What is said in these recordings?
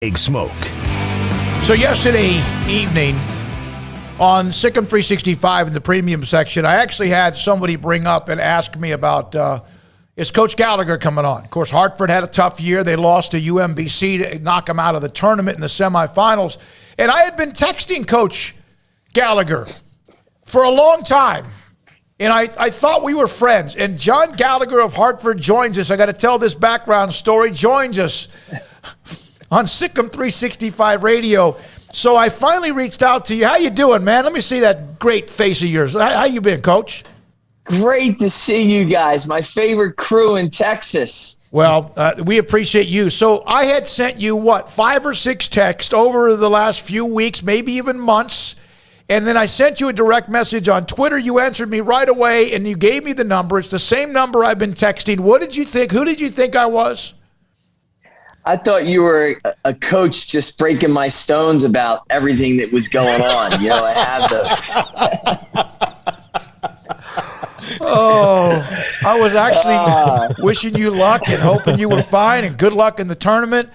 Big Smoke. So yesterday evening on Sikkim 365 in the premium section, I actually had somebody bring up and ask me about, is Coach Gallagher coming on? Of course, Hartford had a tough year. They lost to UMBC to knock them out of the tournament in the semifinals. And I had been texting Coach Gallagher for a long time. And I thought we were friends. And John Gallagher of Hartford joins us. I got to tell this background story. Joins us on Sikkim 365 Radio. So I finally reached out to you. How you doing, man? Let me see that great face of yours. How you been, Coach? Great to see you guys. My favorite crew in Texas. Well, we appreciate you. So I had sent you, 5 or 6 texts over the last few weeks, maybe even months. And then I sent you a direct message on Twitter. You answered me right away, and you gave me the number. It's the same number I've been texting. What did you think? Who did you think I was? I thought you were a coach just breaking my stones about everything that was going on. You know, I have those. Oh, I was actually wishing you luck and hoping you were fine, and good luck in the tournament.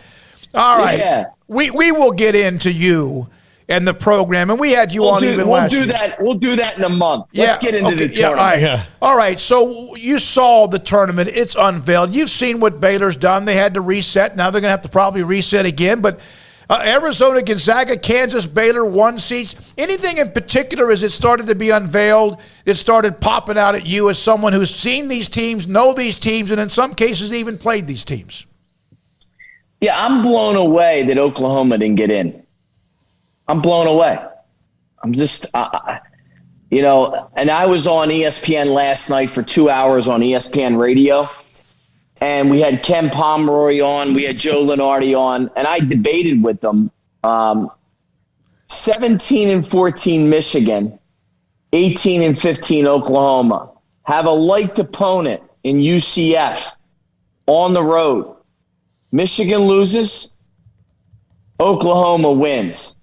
All right. Yeah. We will get into you and the program, and we had you on even last year. We'll do that in a month. Let's get into the tournament. All right, so you saw the tournament. It's unveiled. You've seen what Baylor's done. They had to reset. Now they're going to have to probably reset again. But Arizona, Gonzaga, Kansas, Baylor, 1 seats. Anything in particular as it started to be unveiled, it started popping out at you as someone who's seen these teams, know these teams, and in some cases even played these teams? Yeah, I'm blown away that Oklahoma didn't get in. I'm blown away. I'm just, and I was on ESPN last night for 2 hours on ESPN radio, and we had Ken Pomeroy on, we had Joe Lunardi on, and I debated with them. 17-14 Michigan, 18-15 Oklahoma have a liked opponent in UCF on the road. Michigan loses, Oklahoma wins.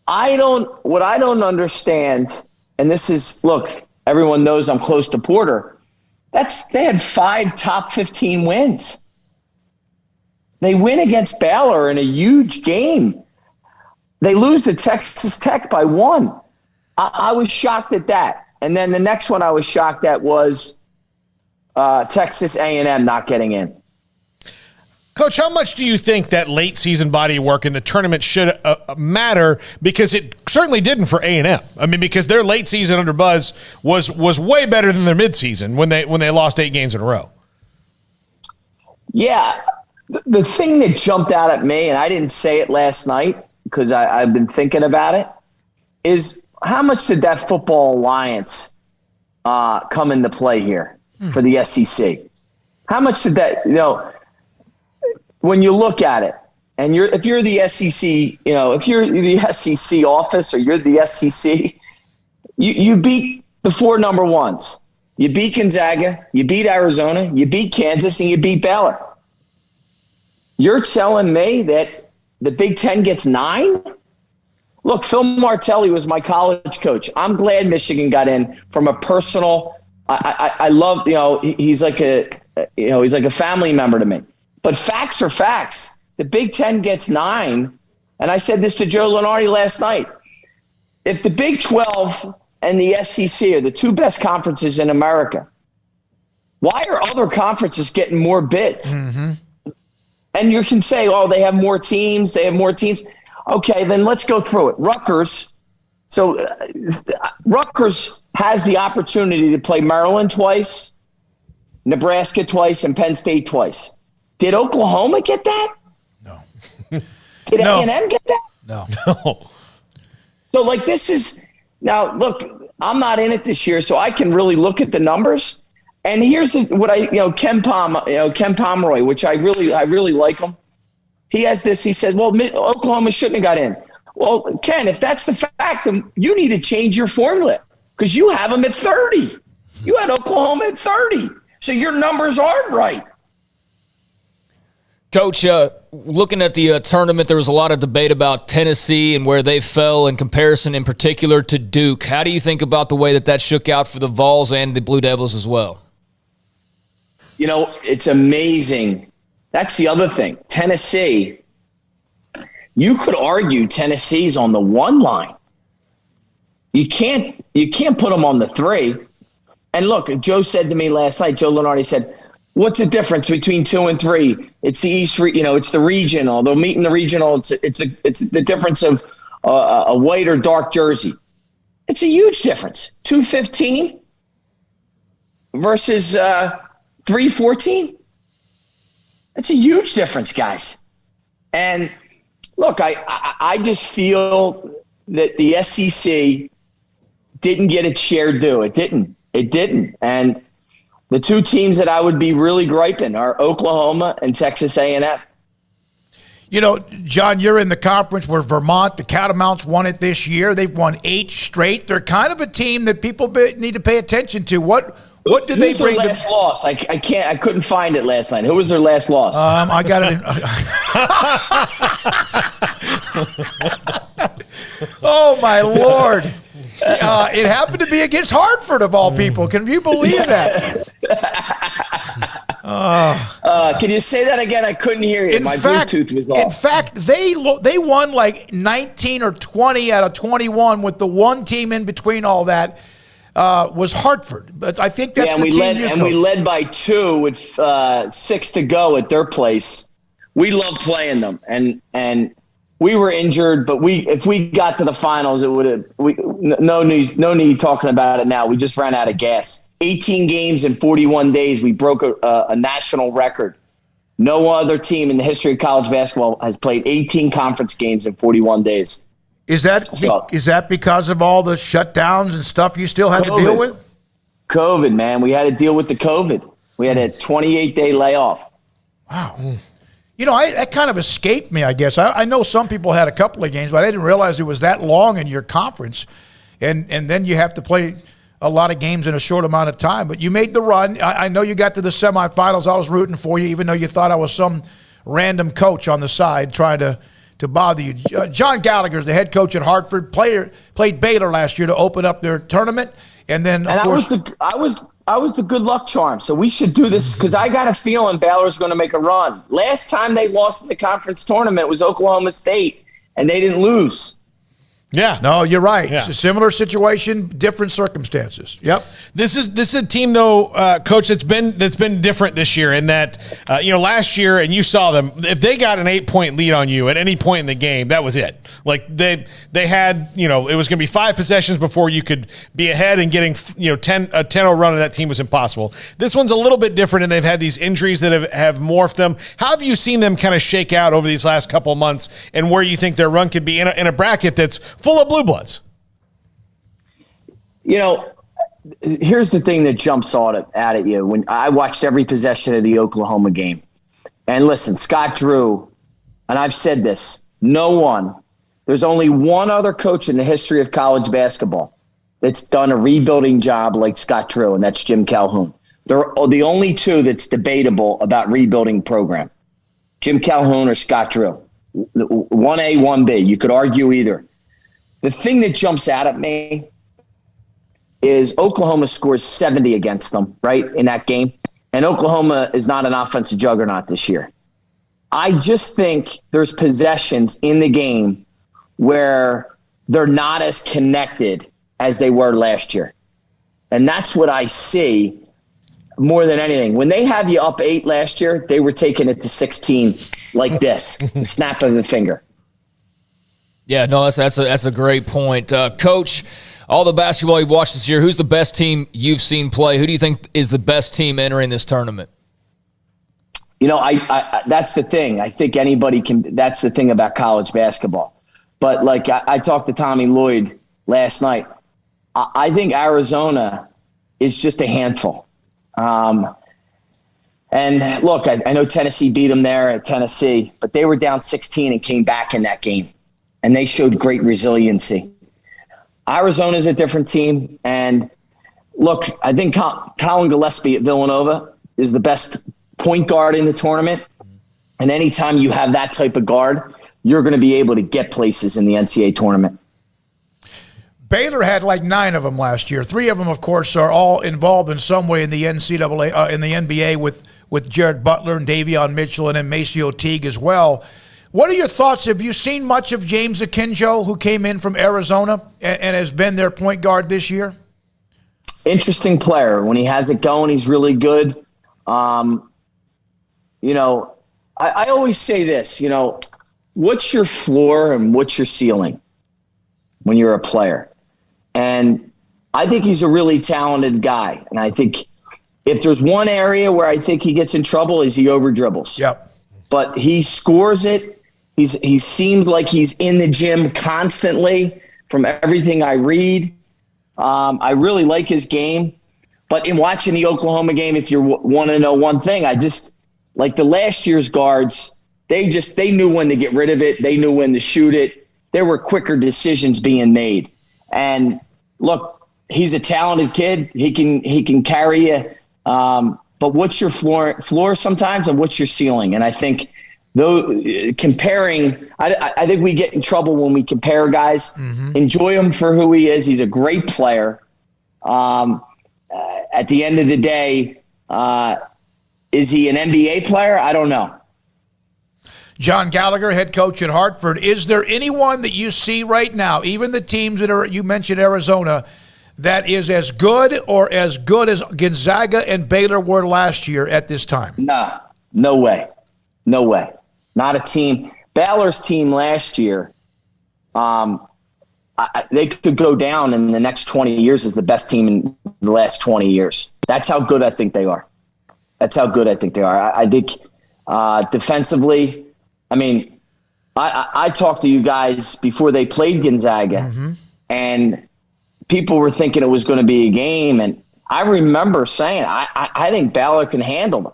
What I don't understand, and this is, look, everyone knows I'm close to Porter. They had 5 top 15 wins. They win against Baylor in a huge game. They lose to Texas Tech by 1. I was shocked at that. And then the next one I was shocked at was Texas A&M not getting in. Coach, how much do you think that late season body of work in the tournament should matter? Because it certainly didn't for A&M. I mean, because their late season under Buzz was way better than their midseason when they lost 8 games in a row. Yeah, the thing that jumped out at me, and I didn't say it last night because I've been thinking about it, is how much did that football alliance come into play here for the SEC? How much did that, when you look at it, and if you're the SEC, if you're the SEC office or you're the SEC, you beat the 4 number 1s. You beat Gonzaga, you beat Arizona, you beat Kansas, and you beat Baylor. You're telling me that the Big Ten gets 9? Look, Phil Martelli was my college coach. I'm glad Michigan got in from a personal. I love, he's like a family member to me. But facts are facts. The Big Ten gets 9. And I said this to Joe Lunardi last night. If the Big 12 and the SEC are the 2 best conferences in America, why are other conferences getting more bids? Mm-hmm. And you can say, they have more teams. Okay, then let's go through it. Rutgers. So Rutgers has the opportunity to play Maryland twice, Nebraska twice, and Penn State twice. Did Oklahoma get that? No. Did A&M get that? No. So, this is – now, look, I'm not in it this year, so I can really look at the numbers. And here's what Ken Pomeroy, which I really like him. He has this. He says, well, Oklahoma shouldn't have got in. Well, Ken, if that's the fact, then you need to change your formula because you have them at 30. You had Oklahoma at 30. So your numbers aren't right. Coach, looking at the tournament, there was a lot of debate about Tennessee and where they fell in comparison in particular to Duke. How do you think about the way that shook out for the Vols and the Blue Devils as well? It's amazing. That's the other thing. Tennessee, You could argue Tennessee's on the 1 line. You can't put them on the 3. And look, Joe said to me last night, Joe Lenardi said, what's the difference between 2 and 3? It's the East, it's the regional. They'll meet in the regional. It's the difference of a white or dark jersey. It's a huge difference. 215 versus 314. That's a huge difference, guys. And look, I just feel that the SEC didn't get its share due. It didn't. And the 2 teams that I would be really griping are Oklahoma and Texas A&M. You know, John, you're in the conference where Vermont, the Catamounts, won it this year. They've won 8 straight. They're kind of a team that people need to pay attention to. What did they bring? Who's their last loss? I couldn't find it last night. Who was their last loss? I got it. Oh my Lord! It happened to be against Hartford of all people. Can you believe that? Can you say that again? I couldn't hear you. My Bluetooth was off. In fact, they won like 19 or 20 out of 21 with the one team in between all that. Was Hartford, but I think that's the team we led by 2 with 6 to go at their place. We love playing them, and we were injured, but if we got to the finals, it would have no need talking about it now. We just ran out of gas. 18 games in 41 days. We broke a national record. No other team in the history of college basketball has played 18 conference games in 41 days. Is that because of all the shutdowns and stuff you still had to deal with? COVID, man. We had to deal with the COVID. We had a 28-day layoff. Wow. You know, that kind of escaped me, I guess. I know some people had a couple of games, but I didn't realize it was that long in your conference. And then you have to play a lot of games in a short amount of time. But you made the run. I know you got to the semifinals. I was rooting for you, even though you thought I was some random coach on the side trying to bother you. John Gallagher is the head coach at Hartford. Played Baylor last year to open up their tournament. And then, of course, I was the good luck charm. So we should do this because I got a feeling Baylor's going to make a run. Last time they lost in the conference tournament was Oklahoma State, and they didn't lose. Yeah. No, you're right. Yeah. It's a similar situation, different circumstances. Yep. This is a team, though, Coach, that's been different this year in that, last year, and you saw them, if they got an 8-point lead on you at any point in the game, that was it. Like they had, it was going to be 5 possessions before you could be ahead, and getting, a 10-0 run of that team was impossible. This one's a little bit different, and they've had these injuries that have morphed them. How have you seen them kind of shake out over these last couple of months, and where you think their run could be in a bracket that's full of blue bloods? Here's the thing that jumps out at you. When I watched every possession of the Oklahoma game, and listen, Scott Drew, and I've said this, there's only one other coach in the history of college basketball that's done a rebuilding job like Scott Drew, and that's Jim Calhoun. They're the only 2 that's debatable about rebuilding program. Jim Calhoun or Scott Drew. 1A, 1B. You could argue either. The thing that jumps out at me is Oklahoma scores 70 against them, right, in that game. And Oklahoma is not an offensive juggernaut this year. I just think there's possessions in the game where they're not as connected as they were last year. And that's what I see more than anything. When they had you up 8 last year, they were taking it to 16 like this, the snap of the finger. Yeah, no, that's a great point. Coach, all the basketball you've watched this year, who's the best team you've seen play? Who do you think is the best team entering this tournament? I that's the thing. I think anybody can. That's the thing about college basketball. But like I talked to Tommy Lloyd last night. I think Arizona is just a handful. And look, I know Tennessee beat them there at Tennessee, but they were down 16 and came back in that game. And they showed great resiliency. Arizona's a different team. And look, I think Colin Gillespie at Villanova is the best point guard in the tournament. And anytime you have that type of guard, you're going to be able to get places in the NCAA tournament. Baylor had like 9 of them last year. 3 of them, of course, are all involved in some way in the NCAA, in the NBA with Jared Butler and Davion Mitchell and then Maceo Teague as well. What are your thoughts? Have you seen much of James Akinjo, who came in from Arizona and has been their point guard this year? Interesting player. When he has it going, he's really good. I always say this, what's your floor and what's your ceiling when you're a player? And I think he's a really talented guy. And I think if there's one area where I think he gets in trouble is he over dribbles. Yep. But he scores it. He seems like he's in the gym constantly from everything I read. I really like his game. But in watching the Oklahoma game, if you want to know one thing, I just like the last year's guards, they knew when to get rid of it. They knew when to shoot it. There were quicker decisions being made. And look, he's a talented kid. He can carry you. But what's your floor sometimes, and what's your ceiling? And I think comparing, I think we get in trouble when we compare guys. Mm-hmm. Enjoy him for who he is. He's a great player. At the end of the day, is he an NBA player? I don't know. John Gallagher, head coach at Hartford. Is there anyone that you see right now, even the teams that are, you mentioned Arizona, that is as good or as good as Gonzaga and Baylor were last year at this time? No way. Not a team. Baylor's team last year, they could go down in the next 20 years as the best team in the last 20 years. That's how good I think they are. I think defensively, I mean, I talked to you guys before they played Gonzaga, mm-hmm. and people were thinking it was going to be a game. And I remember saying, I think Baylor can handle them.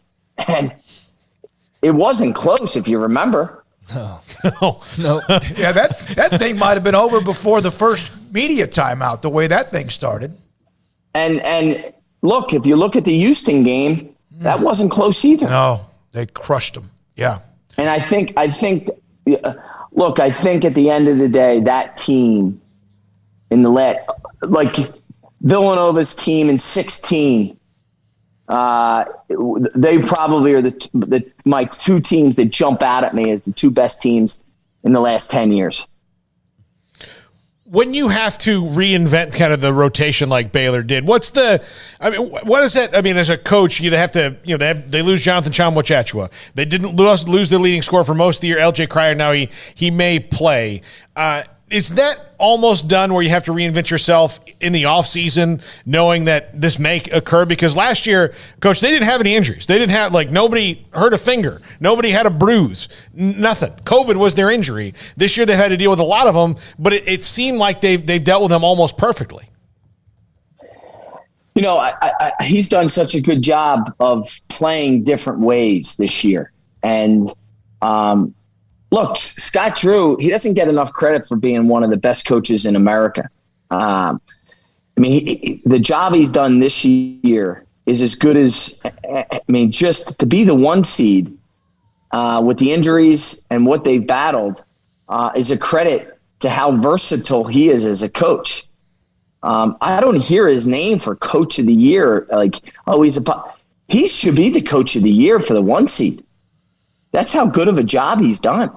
And it wasn't close, if you remember. No. Yeah, that thing might have been over before the first media timeout, the way that thing started. And look, if you look at the Houston game, that wasn't close either. No, they crushed them. Yeah. And I think, look, I think at the end of the day, that team in the like Villanova's team in 16, they probably are my two teams that jump out at me as the two best teams in the last 10 years. When you have to reinvent kind of the rotation like Baylor did, what is that? I mean, as a coach, you have to, they lose Jonathan Chama-Chachua. They didn't lose their leading scorer for most of the year. LJ Cryer, now he may play. Is that almost done where you have to reinvent yourself in the offseason knowing that this may occur? Because last year, Coach, they didn't have any injuries. They didn't have, nobody hurt a finger. Nobody had a bruise. Nothing. COVID was their injury. This year they had to deal with a lot of them, but it seemed like they've dealt with them almost perfectly. He's done such a good job of playing different ways this year. And, look, Scott Drew, he doesn't get enough credit for being one of the best coaches in America. The job he's done this year is as good as, just to be the one seed with the injuries and what they've battled is a credit to how versatile he is as a coach. I don't hear his name for coach of the year. He should be the coach of the year for the one seed. That's how good of a job he's done.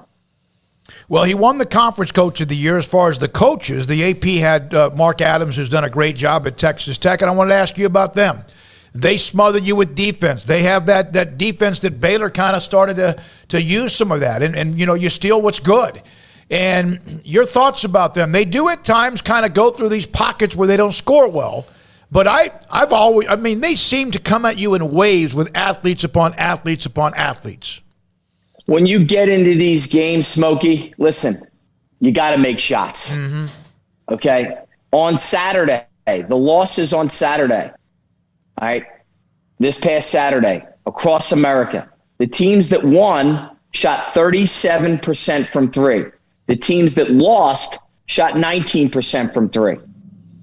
Well, he won the conference coach of the year as far as the coaches. The AP had Mark Adams, who's done a great job at Texas Tech, and I wanted to ask you about them. They smothered you with defense. They have that defense that Baylor kind of started to use some of that, and you steal what's good. And your thoughts about them? They do at times kind of go through these pockets where they don't score well, but they seem to come at you in waves with athletes upon athletes upon athletes. When you get into these games, Smokey, listen, you got to make shots. Mm-hmm. Okay? On Saturday, the loss is on Saturday. All right? This past Saturday, across America, the teams that won shot 37% from three. The teams that lost shot 19% from three.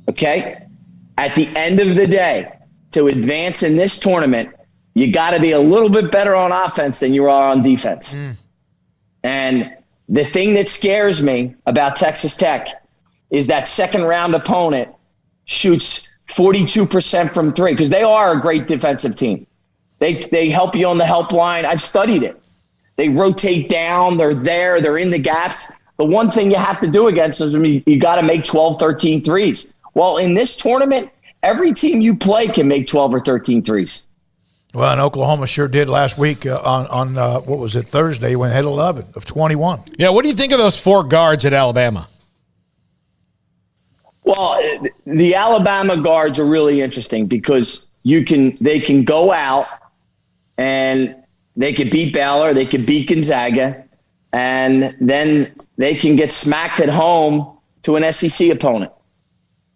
Okay? At the end of the day, to advance in this tournament, you got to be a little bit better on offense than you are on defense. And the thing that scares me about Texas Tech is that second round opponent shoots 42% from three, because they are a great defensive team. They help you on the help line. I've studied it. They rotate down. They're there. They're in the gaps. The one thing you have to do against them is you got to make 12, 13 threes. Well, in this tournament, every team you play can make 12 or 13 threes. Well, and Oklahoma sure did last week on what was it, Thursday, when they had 11 of 21. Yeah, what do you think of those 4 guards at Alabama? Well, the Alabama guards are really interesting because they can go out and they could beat Baylor, they could beat Gonzaga, and then they can get smacked at home to an SEC opponent.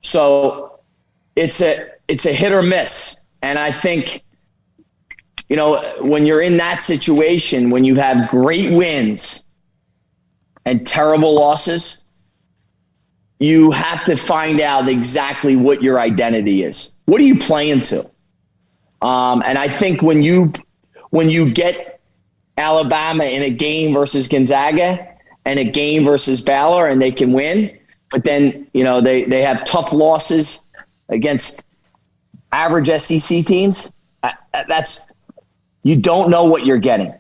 So it's a hit or miss. And I think, when you're in that situation, when you have great wins and terrible losses, you have to find out exactly what your identity is. What are you playing to? And I think when you get Alabama in a game versus Gonzaga and a game versus Baylor and they can win, but then, they have tough losses against average SEC teams, you don't know what you're getting.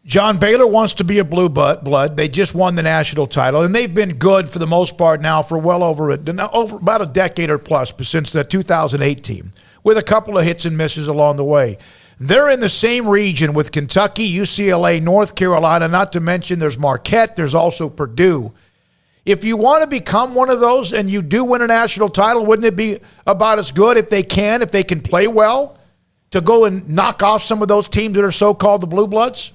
John, Baylor wants to be a blue blood. They just won the national title, and they've been good for the most part now for well over about a decade or plus, since the 2008 team, with a couple of hits and misses along the way. They're in the same region with Kentucky, UCLA, North Carolina, not to mention there's Marquette, there's also Purdue. If you want to become one of those and you do win a national title, wouldn't it be about as good if they can play well, to go and knock off some of those teams that are so-called the blue bloods?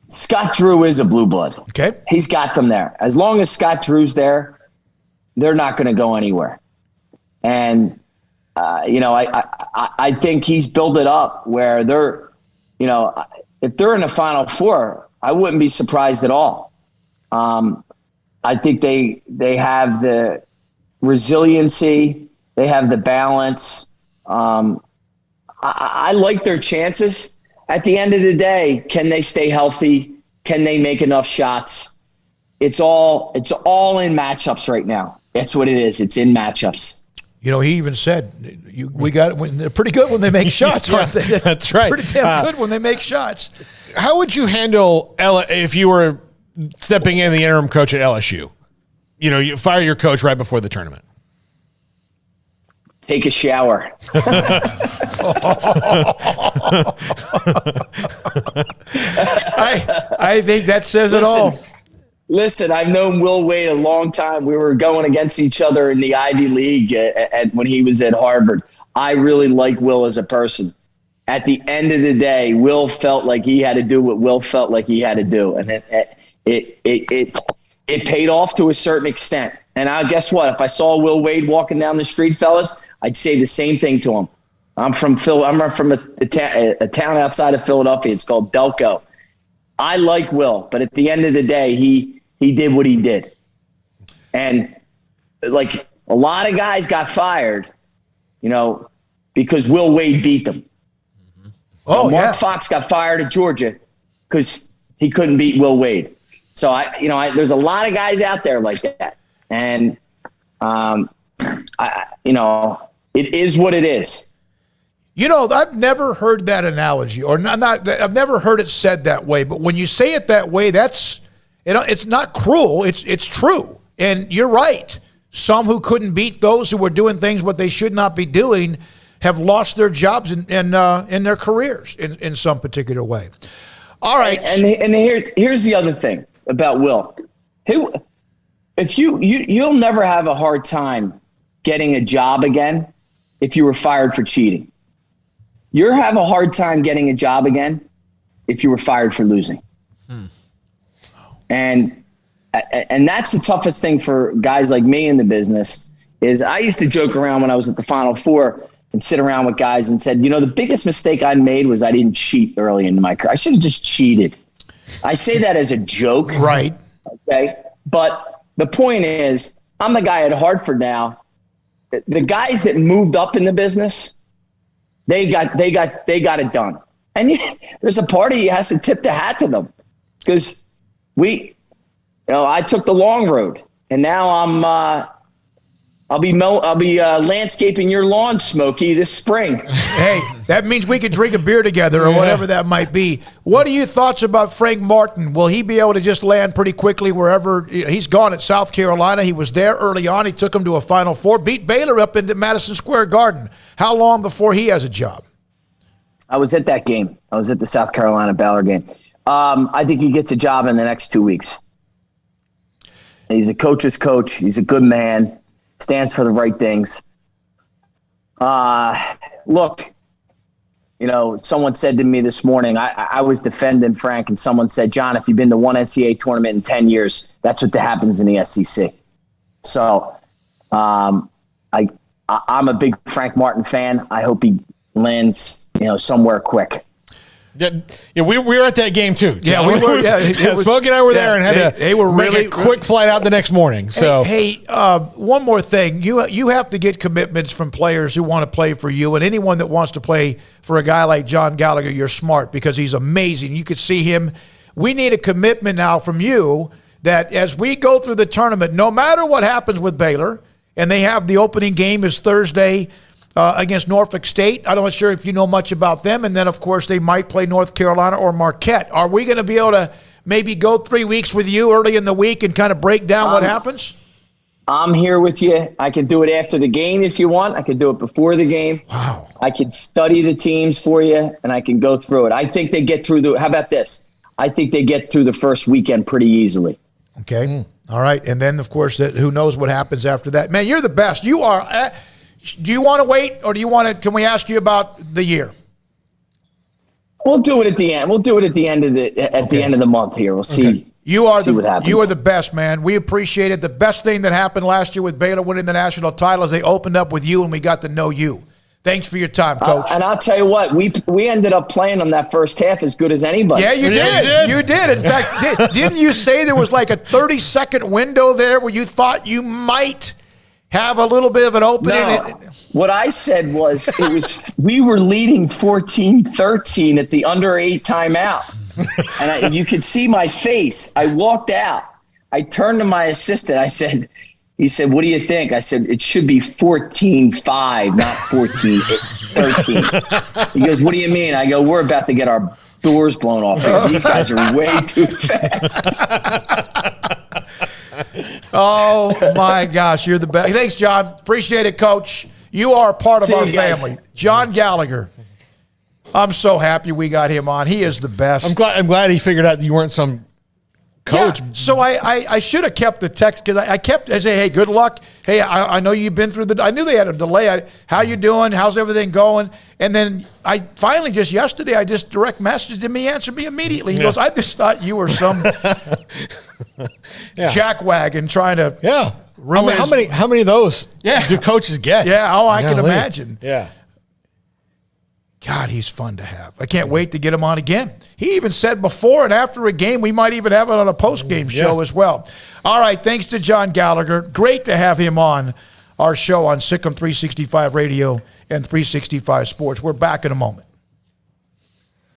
Scott Drew is a blue blood. Okay. He's got them there. As long as Scott Drew's there, they're not going to go anywhere. And, I think he's built it up where they're, if they're in the Final Four, I wouldn't be surprised at all. I think they have the resiliency. They have the balance. I like their chances. At the end of the day, can they stay healthy? Can they make enough shots? It's all in matchups right now. That's what it is. It's in matchups. He even said, they're pretty good when they make shots, aren't they? That's right. Pretty damn good when they make shots. How would you handle if you were stepping in the interim coach at LSU? You fire your coach right before the tournament. Take a shower. I think that says it all. Listen, I've known Will Wade a long time. We were going against each other in the Ivy League when he was at Harvard. I really like Will as a person. At the end of the day, Will felt like he had to do what Will felt like he had to do. And it paid off to a certain extent. And guess what? If I saw Will Wade walking down the street, fellas, I'd say the same thing to him. I'm from a town outside of Philadelphia. It's called Delco. I like Will, but at the end of the day, he did what he did. And like a lot of guys got fired, because Will Wade beat them. Mark Fox got fired at Georgia because he couldn't beat Will Wade. So there's a lot of guys out there like that. And it is what it is. I've never heard that analogy, or I've never heard it said that way. But when you say it that way, it's not cruel. It's true, and you're right. Some who couldn't beat those who were doing things what they should not be doing have lost their jobs in their careers in some particular way. All right, and here's the other thing about Will. If you'll never have a hard time getting a job again if you were fired for cheating. You'll have a hard time getting a job again if you were fired for losing. And that's the toughest thing for guys like me in the business. Is I used to joke around when I was at the Final Four and sit around with guys and said, the biggest mistake I made was I didn't cheat early in my career. I should have just cheated. I say that as a joke. Right. Okay. But the point is, I'm the guy at Hartford now. The guys that moved up in the business, they got it done. And there's a party that has to tip the hat to them because I took the long road, and now I'll be landscaping your lawn, Smokey, this spring. Hey, that means we could drink a beer together or whatever that might be. What are your thoughts about Frank Martin? Will he be able to just land pretty quickly wherever he's gone at South Carolina? He was there early on. He took him to a Final Four, beat Baylor up into Madison Square Garden. How long before he has a job? I was at that game. I was at the South Carolina Baylor game. I think he gets a job in the next 2 weeks. He's a coach's coach. He's a good man. Stands for the right things. Look, someone said to me this morning, I was defending Frank, and someone said, John, if you've been to one NCAA tournament in 10 years, that's what happens in the SEC. So I'm a big Frank Martin fan. I hope he lands, somewhere quick. Yeah, we were at that game too. Yeah, we were. Yeah, Smokey and I were there and had they were make really a quick flight out the next morning. So hey, one more thing. You have to get commitments from players who want to play for you, and anyone that wants to play for a guy like John Gallagher. You're smart because he's amazing. You could see him. We need a commitment now from you that as we go through the tournament, no matter what happens with Baylor, and they have the opening game is Thursday. Against Norfolk State. I'm not sure if you know much about them. And then, of course, they might play North Carolina or Marquette. Are we going to be able to maybe go 3 weeks with you early in the week and kind of break down what happens? I'm here with you. I can do it after the game if you want. I can do it before the game. Wow. I can study the teams for you, and I can go through it. I think they get through how about this? I think they get through the first weekend pretty easily. Okay. All right. And then, of course, who knows what happens after that. Man, you're the best. You are do you want to wait, or can we ask you about the year? We'll do it at the end. We'll do it at the end of the month here. We'll see. Okay. You are what happens. You are the best, man. We appreciate it. The best thing that happened last year with Baylor winning the national title is they opened up with you and we got to know you. Thanks for your time, Coach. And I'll tell you what, we ended up playing them that first half as good as anybody. Yeah, you did. You did. In fact, didn't you say there was like a 30-second window there where you thought you might have a little bit of an opening? No. What I said was we were leading 14-13 at the under 8 timeout. And you could see my face. I walked out. I turned to my assistant. He said, what do you think? I said, it should be 14-5, not 14-13. He goes, what do you mean? I go, we're about to get our doors blown off here. These guys are way too fast. Oh, my gosh. You're the best. Thanks, John. Appreciate it, Coach. You are a part of our family. John Gallagher. I'm so happy we got him on. He is the best. I'm glad he figured out that you weren't some coach. Yeah, so I should have kept the text because I say, hey, good luck. Hey, I know you've been through I knew they had a delay. How you doing? How's everything going? And then I finally yesterday, I just direct messaged him. He answered me immediately. He goes, I just thought you were some jackwagon trying to ruin how many of those do coaches get? Yeah, I can imagine. Yeah. God, he's fun to have. I can't wait to get him on again. He even said before and after a game, we might even have it on a post-game show as well. All right, thanks to John Gallagher. Great to have him on our show on Sikkim 365 Radio and 365 Sports. We're back in a moment.